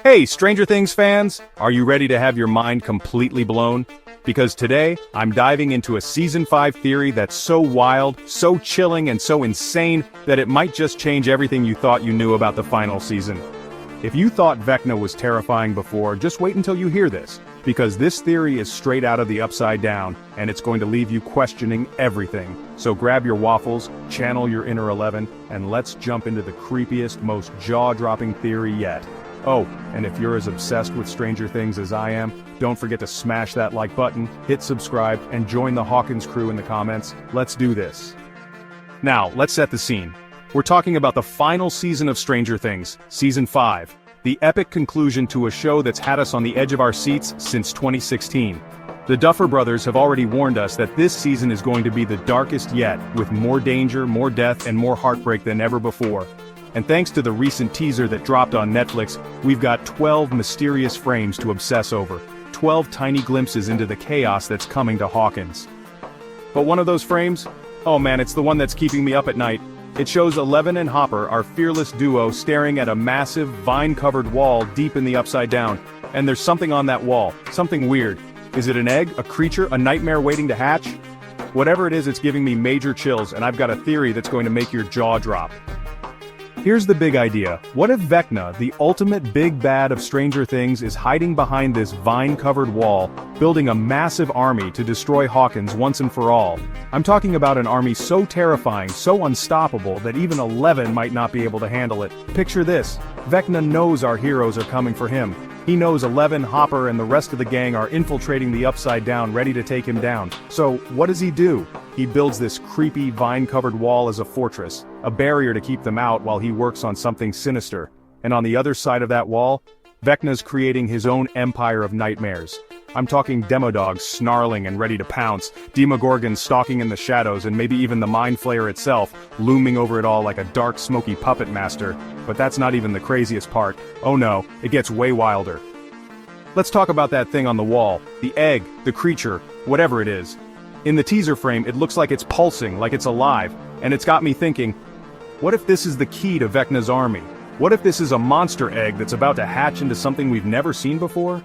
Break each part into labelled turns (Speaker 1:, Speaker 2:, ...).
Speaker 1: Hey, Stranger Things fans! Are you ready to have your mind completely blown? Because today, I'm diving into a Season 5 theory that's so wild, so chilling, and so insane that it might just change everything you thought you knew about the final season. If you thought Vecna was terrifying before, just wait until you hear this. Because this theory is straight out of the Upside Down, and it's going to leave you questioning everything. So grab your waffles, channel your inner 11, and let's jump into the creepiest, most jaw-dropping theory yet. Oh, and if you're as obsessed with Stranger Things as I am, don't forget to smash that like button, hit subscribe, and join the Hawkins crew in the comments. Let's do this. Now, let's set the scene. We're talking about the final season of Stranger Things, Season 5. The epic conclusion to a show that's had us on the edge of our seats since 2016. The Duffer Brothers have already warned us that this season is going to be the darkest yet, with more danger, more death, and more heartbreak than ever before. And thanks to the recent teaser that dropped on Netflix, we've got 12 mysterious frames to obsess over. 12 tiny glimpses into the chaos that's coming to Hawkins. But one of those frames? Oh man, it's the one that's keeping me up at night. It shows Eleven and Hopper, our fearless duo, staring at a massive, vine-covered wall deep in the Upside Down. And there's something on that wall, something weird. Is it an egg, a creature, a nightmare waiting to hatch? Whatever it is, it's giving me major chills, and I've got a theory that's going to make your jaw drop. Here's the big idea. What if Vecna, the ultimate big bad of Stranger Things, is hiding behind this vine-covered wall, building a massive army to destroy Hawkins once and for all? I'm talking about an army so terrifying, so unstoppable, that even Eleven might not be able to handle it. Picture this. Vecna knows our heroes are coming for him. He knows Eleven, Hopper, and the rest of the gang are infiltrating the Upside Down, ready to take him down. So, what does he do? He builds this creepy, vine-covered wall as a fortress, a barrier to keep them out while he works on something sinister. And on the other side of that wall, Vecna's creating his own empire of nightmares. I'm talking Demodogs snarling and ready to pounce, Demogorgons stalking in the shadows, and maybe even the Mind Flayer itself, looming over it all like a dark, smoky puppet master. But that's not even the craziest part. Oh no, it gets way wilder. Let's talk about that thing on the wall, the egg, the creature, whatever it is. In the teaser frame, it looks like it's pulsing, like it's alive, and it's got me thinking, what if this is the key to Vecna's army? What if this is a monster egg that's about to hatch into something we've never seen before?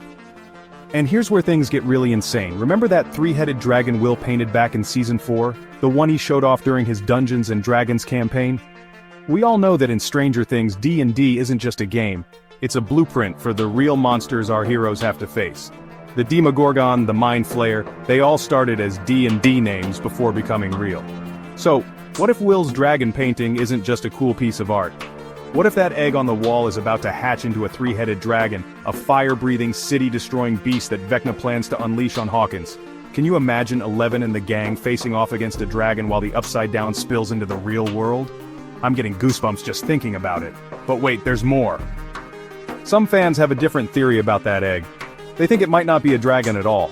Speaker 1: And here's where things get really insane. Remember that three-headed dragon Will painted back in Season 4? The one he showed off during his Dungeons & Dragons campaign? We all know that in Stranger Things, D&D isn't just a game. It's a blueprint for the real monsters our heroes have to face. The Demogorgon, the Mind Flayer, they all started as D&D names before becoming real. So, what if Will's dragon painting isn't just a cool piece of art? What if that egg on the wall is about to hatch into a three-headed dragon, a fire-breathing, city-destroying beast that Vecna plans to unleash on Hawkins? Can you imagine Eleven and the gang facing off against a dragon while the Upside Down spills into the real world? I'm getting goosebumps just thinking about it. But wait, there's more. Some fans have a different theory about that egg. They think it might not be a dragon at all.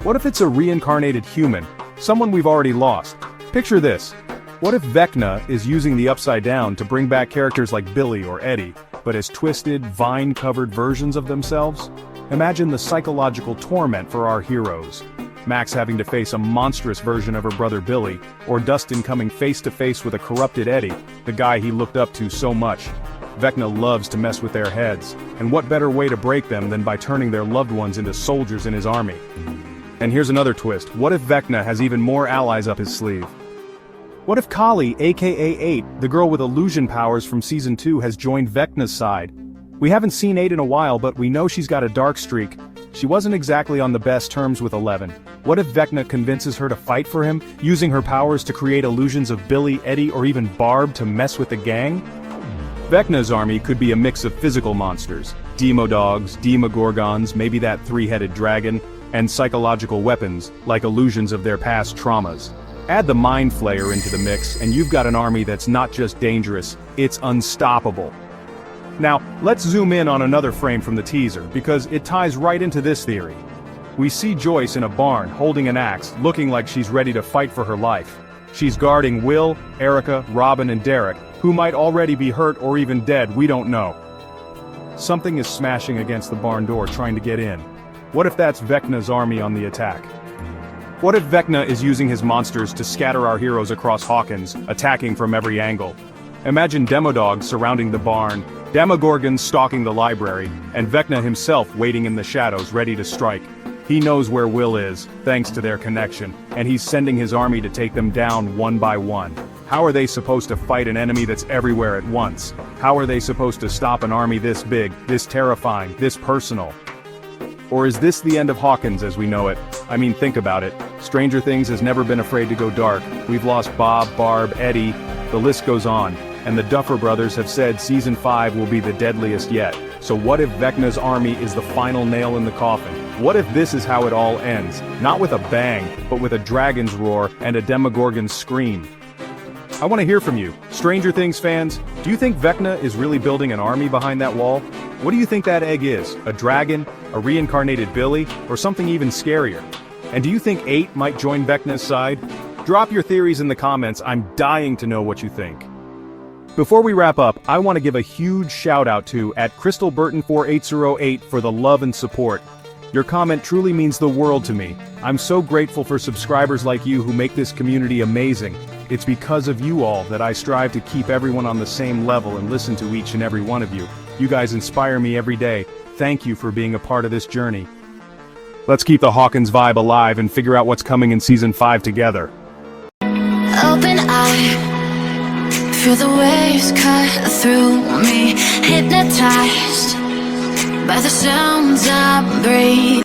Speaker 1: What if it's a reincarnated human, someone we've already lost? Picture this. What if Vecna is using the Upside Down to bring back characters like Billy or Eddie, but as twisted, vine-covered versions of themselves? Imagine the psychological torment for our heroes. Max having to face a monstrous version of her brother Billy, or Dustin coming face-to-face with a corrupted Eddie, the guy he looked up to so much. Vecna loves to mess with their heads, and what better way to break them than by turning their loved ones into soldiers in his army? And here's another twist. What if Vecna has even more allies up his sleeve? What if Kali, aka 8, the girl with illusion powers from Season 2, has joined Vecna's side? We haven't seen 8 in a while, but we know she's got a dark streak. She wasn't exactly on the best terms with Eleven. What if Vecna convinces her to fight for him, using her powers to create illusions of Billy, Eddie, or even Barb to mess with the gang? Vecna's army could be a mix of physical monsters, Demodogs, Demogorgons, maybe that three-headed dragon, and psychological weapons, like illusions of their past traumas. Add the Mind Flayer into the mix, and you've got an army that's not just dangerous, it's unstoppable. Now, let's zoom in on another frame from the teaser, because it ties right into this theory. We see Joyce in a barn, holding an axe, looking like she's ready to fight for her life. She's guarding Will, Erica, Robin, and Derek, who might already be hurt or even dead, we don't know. Something is smashing against the barn door trying to get in. What if that's Vecna's army on the attack? What if Vecna is using his monsters to scatter our heroes across Hawkins, attacking from every angle? Imagine Demodogs surrounding the barn, Demogorgons stalking the library, and Vecna himself waiting in the shadows ready to strike. He knows where Will is, thanks to their connection, and he's sending his army to take them down one by one. How are they supposed to fight an enemy that's everywhere at once? How are they supposed to stop an army this big, this terrifying, this personal? Or is this the end of Hawkins as we know it? I mean, think about it. Stranger Things has never been afraid to go dark. We've lost Bob, Barb, Eddie, the list goes on. And the Duffer Brothers have said Season 5 will be the deadliest yet. So what if Vecna's army is the final nail in the coffin? What if this is how it all ends? Not with a bang, but with a dragon's roar and a Demogorgon's scream. I want to hear from you, Stranger Things fans. Do you think Vecna is really building an army behind that wall? What do you think that egg is? A dragon? A reincarnated Billy? Or something even scarier? And do you think 8 might join Vecna's side? Drop your theories in the comments. I'm dying to know what you think. Before we wrap up, I want to give a huge shout out to @CrystalBurton4808 for the love and support. Your comment truly means the world to me. I'm so grateful for subscribers like you who make this community amazing. It's because of you all that I strive to keep everyone on the same level and listen to each and every one of you. You guys inspire me every day. Thank you for being a part of this journey. Let's keep the Hawkins vibe alive and figure out what's coming in Season 5 together.
Speaker 2: Open eye, feel the waves cut through me, hypnotized by the sounds I breathe.